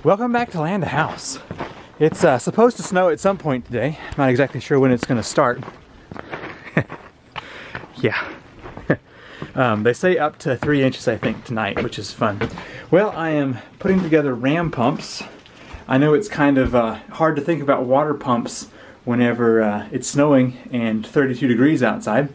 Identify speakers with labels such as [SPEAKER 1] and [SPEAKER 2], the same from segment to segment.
[SPEAKER 1] Welcome back to Land House. It's supposed to snow at some point today. Not exactly sure when it's going to start. Yeah. They say up to 3 inches, I think, tonight, which is fun. Well, I am putting together ram pumps. I know it's kind of hard to think about water pumps whenever it's snowing and 32 degrees outside,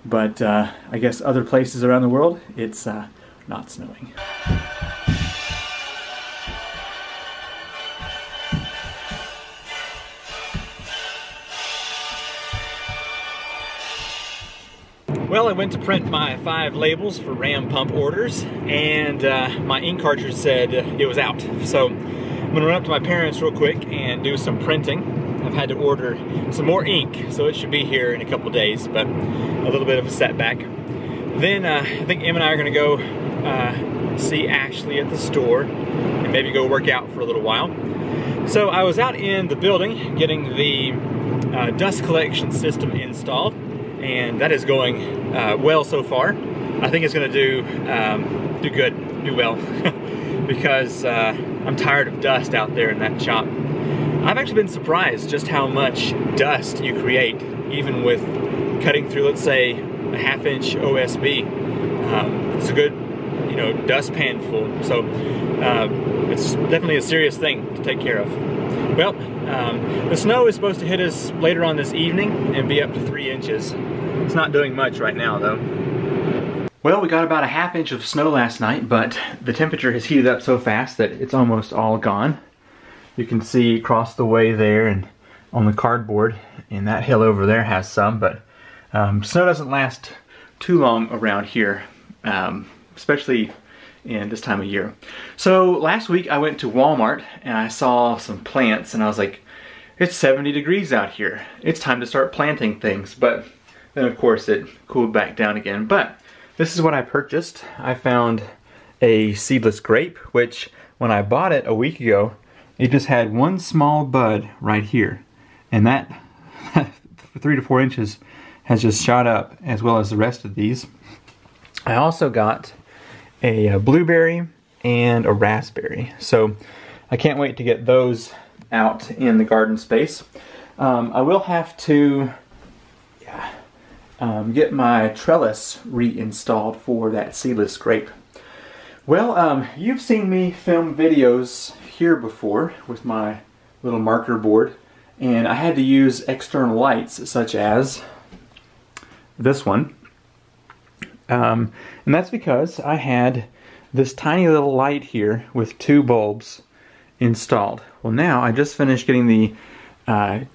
[SPEAKER 1] but I guess other places around the world, it's not snowing. Well, I went to print my 5 labels for ram pump orders, and my ink cartridge said it was out. So I'm gonna run up to my parents real quick and do some printing. I've had to order some more ink, so it should be here in a couple days, but a little bit of a setback. Then I think Em and I are gonna go see Ashley at the store and maybe go work out for a little while. So I was out in the building getting the dust collection system installed, and that is going well so far. I think it's gonna do well, because I'm tired of dust out there in that shop. I've actually been surprised just how much dust you create, even with cutting through, let's say, a 1/2 inch OSB. It's a good, dust pan full. So it's definitely a serious thing to take care of. Well, the snow is supposed to hit us later on this evening and be up to 3 inches. It's not doing much right now, though. Well, we got about a 1/2 inch of snow last night, but the temperature has heated up so fast that it's almost all gone. You can see across the way there and on the cardboard, and that hill over there has some, but snow doesn't last too long around here, especially in this time of year. So last week I went to Walmart and I saw some plants and I was like, it's 70 degrees out here. It's time to start planting things. But then of course it cooled back down again. But this is what I purchased. I found a seedless grape, which when I bought it a week ago, it just had one small bud right here. And that 3 to 4 inches has just shot up, as well as the rest of these. I also got a blueberry and a raspberry. So I can't wait to get those out in the garden space. I will have to get my trellis reinstalled for that seedless grape. Well, you've seen me film videos here before with my little marker board, and I had to use external lights such as this one. And that's because I had this tiny little light here with 2 bulbs installed. Well, now I just finished getting the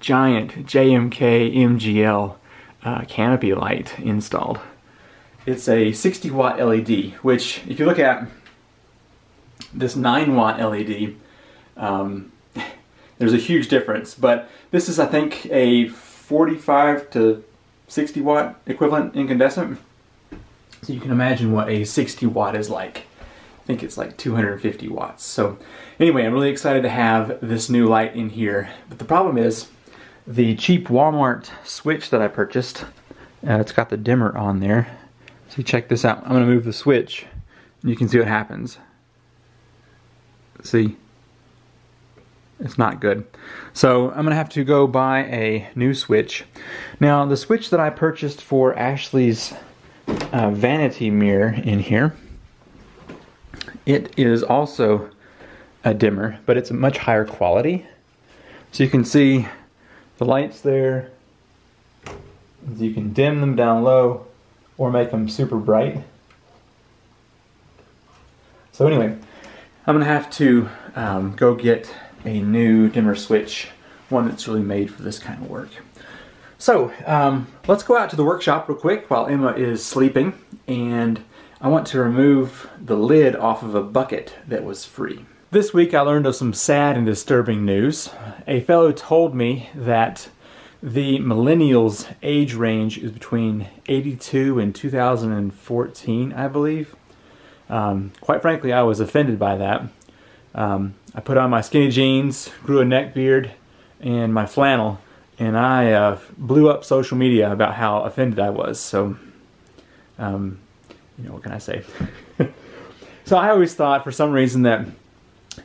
[SPEAKER 1] giant JMK MGL canopy light installed. It's a 60 watt LED, which if you look at this 9 watt LED, there's a huge difference, but this is, I think, a 45 to 60 watt equivalent incandescent. So you can imagine what a 60 watt is like. I think it's like 250 watts. So anyway, I'm really excited to have this new light in here. But the problem is the cheap Walmart switch that I purchased, it's got the dimmer on there. So check this out. I'm going to move the switch and you can see what happens. See? It's not good. So I'm going to have to go buy a new switch. Now the switch that I purchased for Ashley's vanity mirror in here, it is also a dimmer, but it's a much higher quality. So you can see the lights there. You can dim them down low or make them super bright. So anyway, I'm gonna have to go get a new dimmer switch, one that's really made for this kind of work. So let's go out to the workshop real quick while Emma is sleeping, and I want to remove the lid off of a bucket that was free. This week I learned of some sad and disturbing news. A fellow told me that the millennials age range is between 82 and 2014, I believe. Quite frankly, I was offended by that. I put on my skinny jeans, grew a neck beard, and my flannel, and I blew up social media about how offended I was. So, what can I say? So I always thought, for some reason, that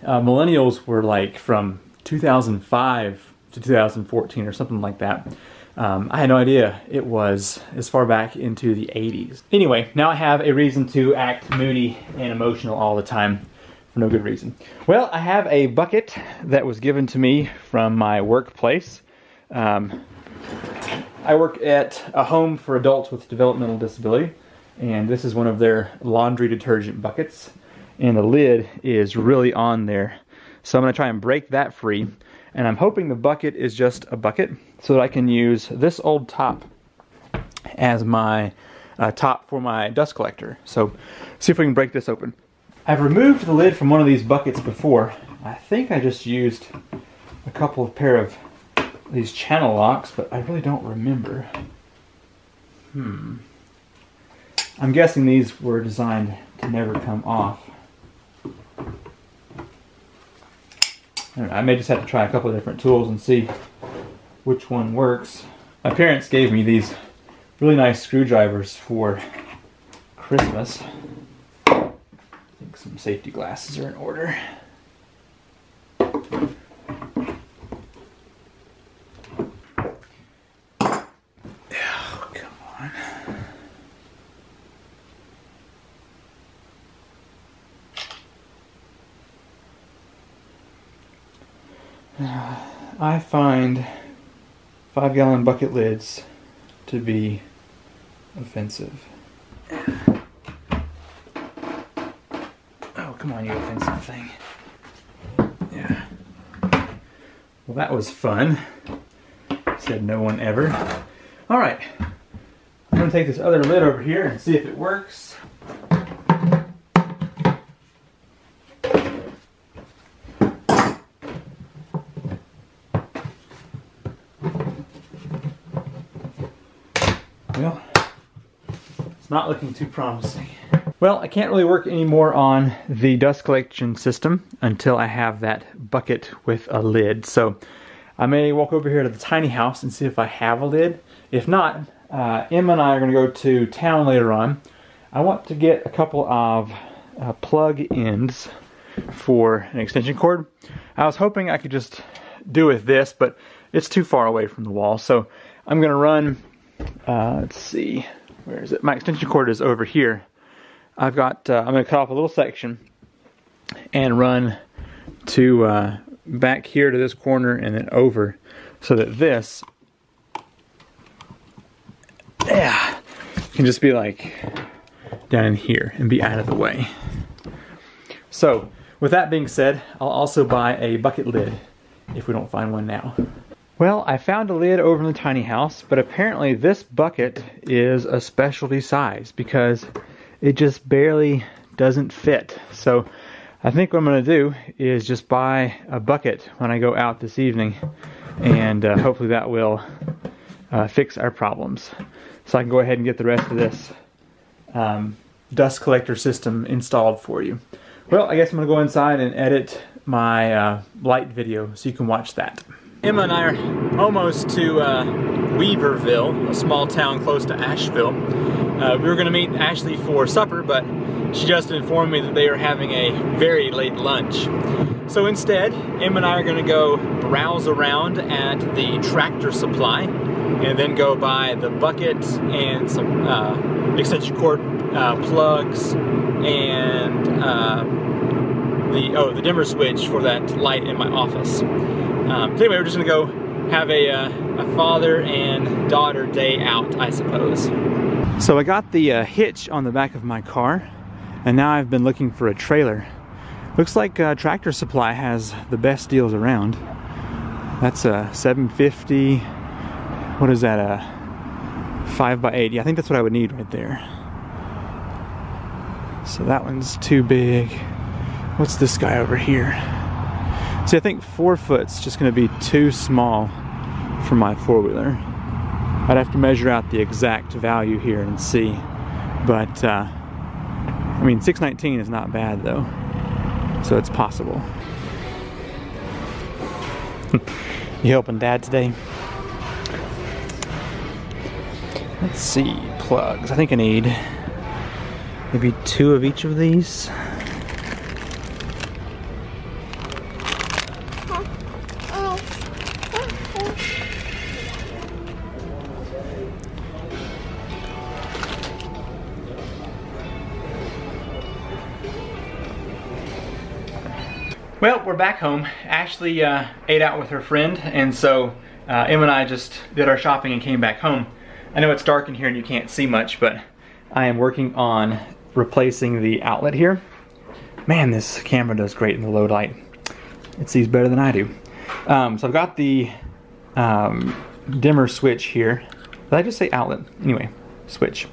[SPEAKER 1] millennials were like from 2005 to 2014 or something like that. I had no idea it was as far back into the 80s. Anyway, now I have a reason to act moody and emotional all the time for no good reason. Well, I have a bucket that was given to me from my workplace. I work at a home for adults with developmental disability, and this is one of their laundry detergent buckets, and the lid is really on there. So I'm going to try and break that free, and I'm hoping the bucket is just a bucket so that I can use this old top as my top for my dust collector. So see if we can break this open. I've removed the lid from one of these buckets before. I think I just used a couple of pair of these channel locks, but I really don't remember. I'm guessing these were designed to never come off. I don't know, I may just have to try a couple of different tools and see which one works. My parents gave me these really nice screwdrivers for Christmas. I think some safety glasses are in order. Oh, come on. I find 5-gallon bucket lids to be offensive. Oh, come on, you offensive thing. Yeah. Well, that was fun. Said no one ever. Alright. I'm going to take this other lid over here and see if it works. Well, it's not looking too promising. Well, I can't really work anymore on the dust collection system until I have that bucket with a lid. So I may walk over here to the tiny house and see if I have a lid. If not, Emma and I are going to go to town later on. I want to get a couple of plug-ins for an extension cord. I was hoping I could just do with this, but it's too far away from the wall. So I'm going to run, let's see, where is it? My extension cord is over here. I've got, I'm going to cut off a little section and run to back here to this corner and then over, so that this can just be like down in here and be out of the way. So with that being said, I'll also buy a bucket lid if we don't find one now. Well, I found a lid over in the tiny house, but apparently this bucket is a specialty size because it just barely doesn't fit. So I think what I'm going to do is just buy a bucket when I go out this evening, and hopefully that will fix our problems. So I can go ahead and get the rest of this dust collector system installed for you. Well, I guess I'm going to go inside and edit my light video so you can watch that. Emma and I are almost to Weaverville, a small town close to Asheville. We were going to meet Ashley for supper, but she just informed me that they are having a very late lunch. So instead, Emma and I are going to go browse around at the Tractor Supply and then go buy the bucket and some extension cord plugs and the dimmer switch for that light in my office. So anyway, we're just going to go have a father and daughter day out, I suppose. So I got the hitch on the back of my car, and now I've been looking for a trailer. Looks like Tractor Supply has the best deals around. That's a $750. What is that? A 5x8. Yeah, I think that's what I would need right there. So that one's too big. What's this guy over here? See, I think 4 foot's just going to be too small for my four-wheeler. I'd have to measure out the exact value here and see. But, I mean, 619 is not bad, though. So it's possible. You helping Dad today? Let's see, plugs. I think I need maybe 2 of each of these. Well, we're back home. Ashley ate out with her friend, and so Em and I just did our shopping and came back home. I know it's dark in here and you can't see much, but I am working on replacing the outlet here. Man, this camera does great in the low light. It sees better than I do. So I've got the dimmer switch here. Did I just say outlet? Anyway, switch.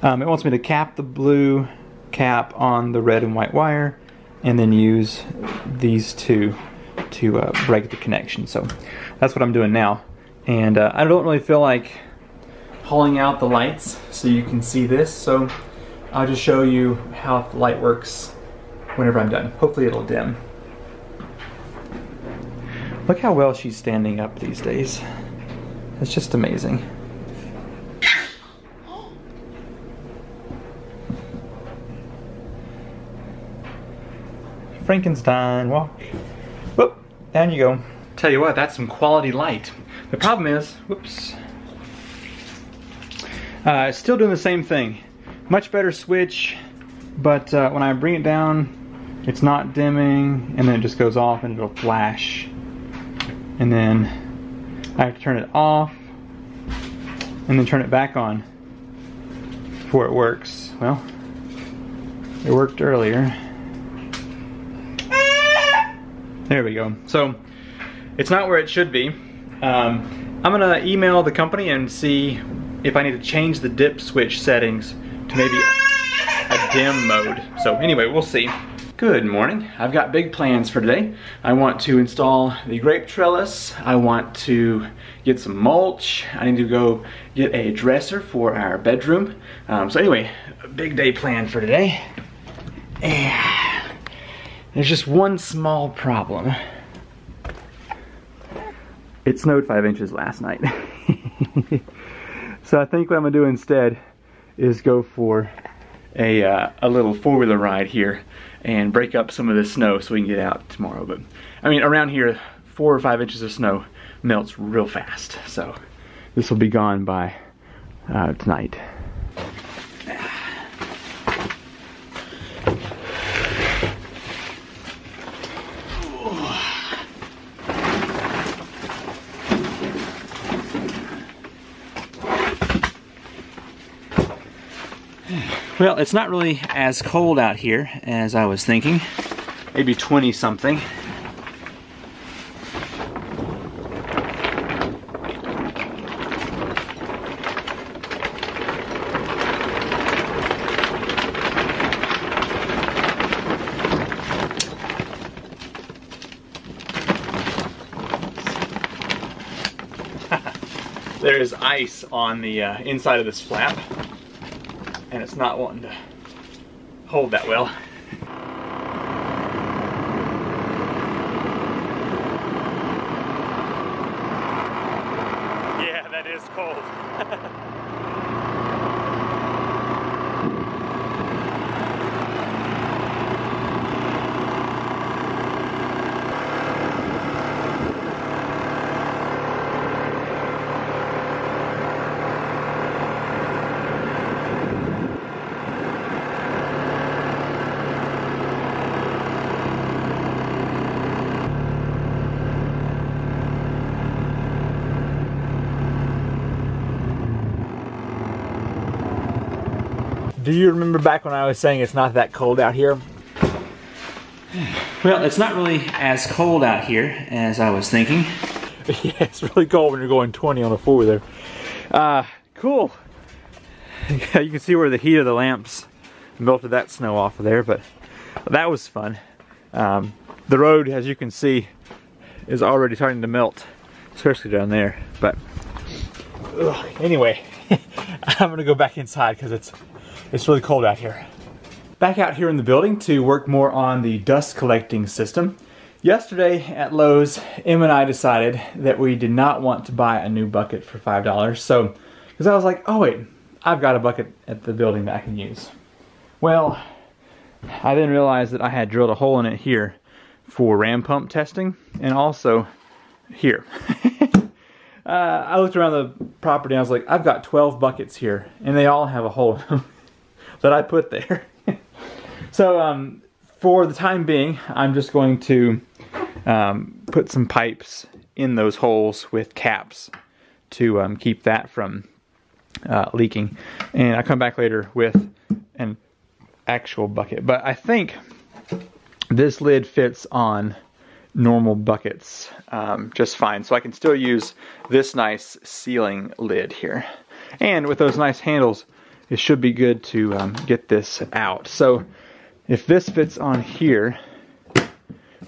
[SPEAKER 1] It wants me to cap the blue cap on the red and white wire and then use these two to break the connection. So that's what I'm doing now. And I don't really feel like hauling out the lights so you can see this, so I'll just show you how the light works whenever I'm done. Hopefully it'll dim. Look how well she's standing up these days. It's just amazing. Frankenstein, walk. Whoop, down you go. Tell you what, that's some quality light. The problem is, whoops. It's still doing the same thing. Much better switch, but when I bring it down, it's not dimming, and then it just goes off and it'll flash. And then I have to turn it off, and then turn it back on before it works. Well, it worked earlier. There we go. So it's not where it should be. I'm gonna email the company and see if I need to change the dip switch settings to maybe a dim mode. So anyway, we'll see. Good morning. I've got big plans for today. I want to install the grape trellis. I want to get some mulch. I need to go get a dresser for our bedroom. So anyway, a big day planned for today. And there's just one small problem. It snowed 5 inches last night. So I think what I'm gonna do instead is go for a little four-wheeler ride here and break up some of the snow so we can get out tomorrow. But I mean, around here, 4 or 5 inches of snow melts real fast. So this will be gone by tonight. Well, it's not really as cold out here as I was thinking. Maybe 20 something. There is ice on the inside of this flap, and it's not wanting to hold that well. Yeah, that is cold. Do you remember back when I was saying it's not that cold out here? Well, it's not really as cold out here as I was thinking. Yeah, it's really cold when you're going 20 on a four-wheeler. Cool. You can see where the heat of the lamps melted that snow off of there, but that was fun. The road, as you can see, is already starting to melt, especially down there. But anyway, I'm gonna go back inside because it's really cold out here. Back out here in the building to work more on the dust collecting system. Yesterday at Lowe's, Em and I decided that we did not want to buy a new bucket for $5. So, because I was like, oh wait, I've got a bucket at the building that I can use. Well, I then realized that I had drilled a hole in it here for ram pump testing, and also here. I looked around the property and I was like, I've got 12 buckets here, and they all have a hole in them that I put there. So for the time being, I'm just going to put some pipes in those holes with caps to keep that from leaking. And I come back later with an actual bucket. But I think this lid fits on normal buckets just fine. So I can still use this nice sealing lid here. And with those nice handles, it should be good to get this out. So if this fits on here,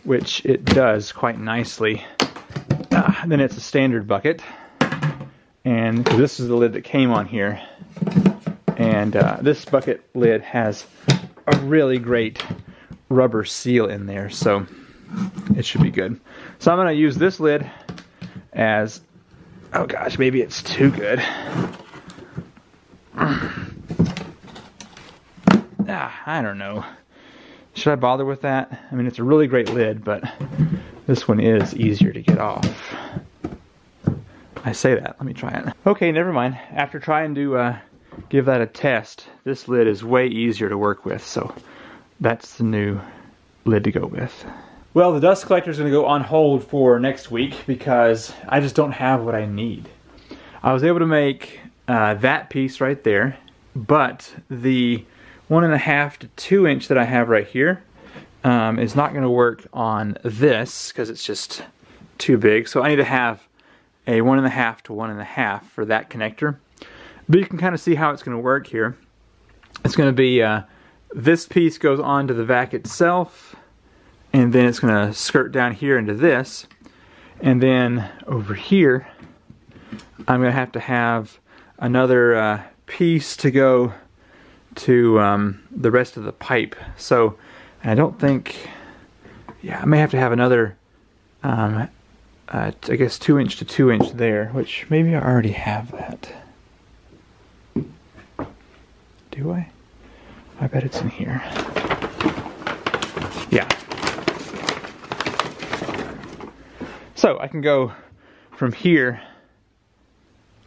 [SPEAKER 1] which it does quite nicely, then it's a standard bucket. And this is the lid that came on here. And this bucket lid has a really great rubber seal in there, so it should be good. So I'm going to use this lid as, oh gosh, maybe it's too good. I don't know. Should I bother with that? I mean, it's a really great lid, but this one is easier to get off. I say that. Let me try it. Okay, never mind. After trying to give that a test, this lid is way easier to work with, so that's the new lid to go with. Well, the dust collector is going to go on hold for next week because I just don't have what I need. I was able to make that piece right there, but the 1.5 to 2 inch that I have right here is not going to work on this because it's just too big. So I need to have a 1.5 to 1.5 for that connector. But you can kind of see how it's going to work here. It's going to be this piece goes onto the vac itself, and then it's going to skirt down here into this, and then over here I'm going to have another piece to go to the rest of the pipe. So I don't think, yeah, I may have to have another I guess 2 inch to 2 inch there, which maybe I already have that. Do I? I bet it's in here. Yeah. So I can go from here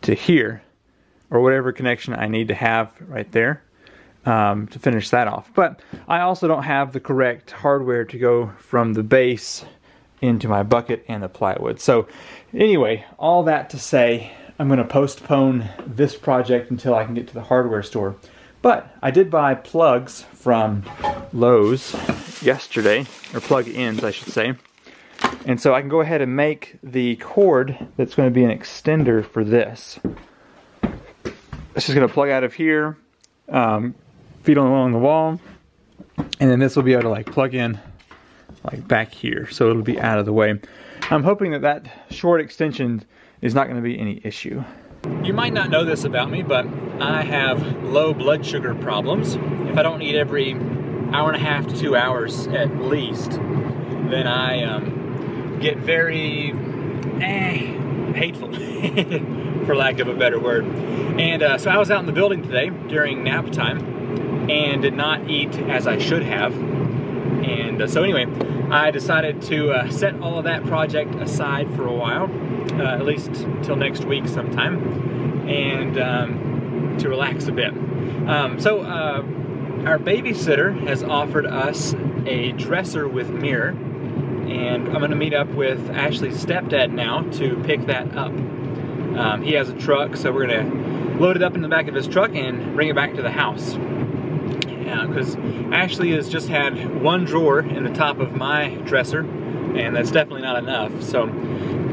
[SPEAKER 1] to here, or whatever connection I need to have right there to finish that off. But I also don't have the correct hardware to go from the base into my bucket and the plywood. So anyway, all that to say, I'm going to postpone this project until I can get to the hardware store. But I did buy plugs from Lowe's yesterday, or plug-ins I should say. And so I can go ahead and make the cord that's going to be an extender for this. It's just going to plug out of here, feed along the wall, and then this will be able to like plug in like back here, so it'll be out of the way. I'm hoping that that short extension is not going to be any issue. You might not know this about me, but I have low blood sugar problems. If I don't eat every 1.5 to 2 hours at least, then I get very hateful, for lack of a better word. And so I was out in the building today during nap time and did not eat as I should have. And so anyway, I decided to set all of that project aside for a while, at least till next week sometime, and to relax a bit. So our babysitter has offered us a dresser with mirror, and I'm going to meet up with Ashley's stepdad now to pick that up. He has a truck, so we're going to load it up in the back of his truck and bring it back to the house. Because Ashley has just had one drawer in the top of my dresser, and that's definitely not enough. So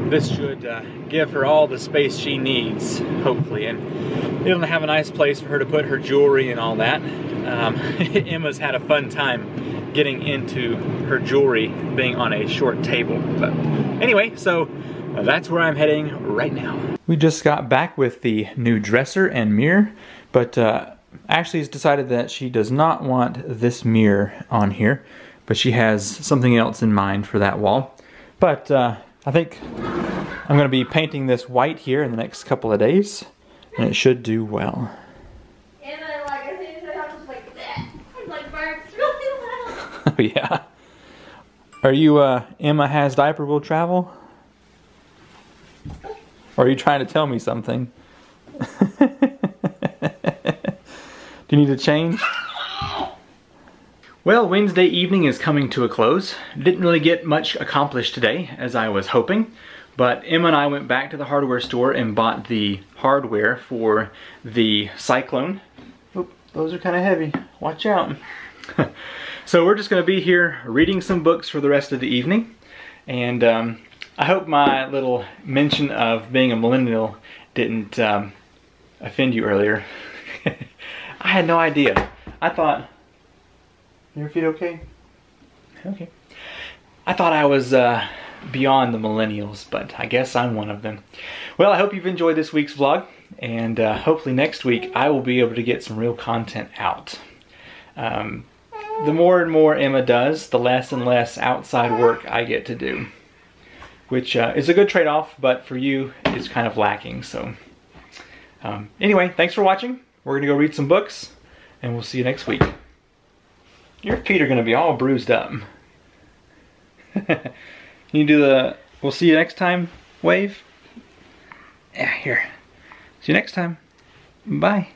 [SPEAKER 1] this should give her all the space she needs, hopefully, and it'll have a nice place for her to put her jewelry and all that. Emma's had a fun time getting into her jewelry being on a short table. But anyway, so that's where I'm heading right now. We just got back with the new dresser and mirror, but Ashley's decided that she does not want this mirror on here, but she has something else in mind for that wall. But I think I'm going to be painting this white here in the next couple of days, and it should do well.
[SPEAKER 2] And I like, as soon as I was like that, it like barks really loud.
[SPEAKER 1] Oh yeah. Are you Emma has diaper will travel? Or are you trying to tell me something? Do you need to change? Well, Wednesday evening is coming to a close. Didn't really get much accomplished today, as I was hoping, but Emma and I went back to the hardware store and bought the hardware for the Cyclone. Oop, those are kind of heavy. Watch out. So we're just going to be here reading some books for the rest of the evening, and I hope my little mention of being a millennial didn't offend you earlier. I had no idea. I thought... Your feet okay? Okay. I thought I was beyond the millennials, but I guess I'm one of them. Well, I hope you've enjoyed this week's vlog, and hopefully next week I will be able to get some real content out. The more and more Emma does, the less and less outside work I get to do, which is a good trade-off, but for you it's kind of lacking. So anyway, thanks for watching. We're gonna go read some books, and we'll see you next week. Your feet are gonna be all bruised up. You do the "we'll see you next time" wave? Yeah, here. See you next time. Bye.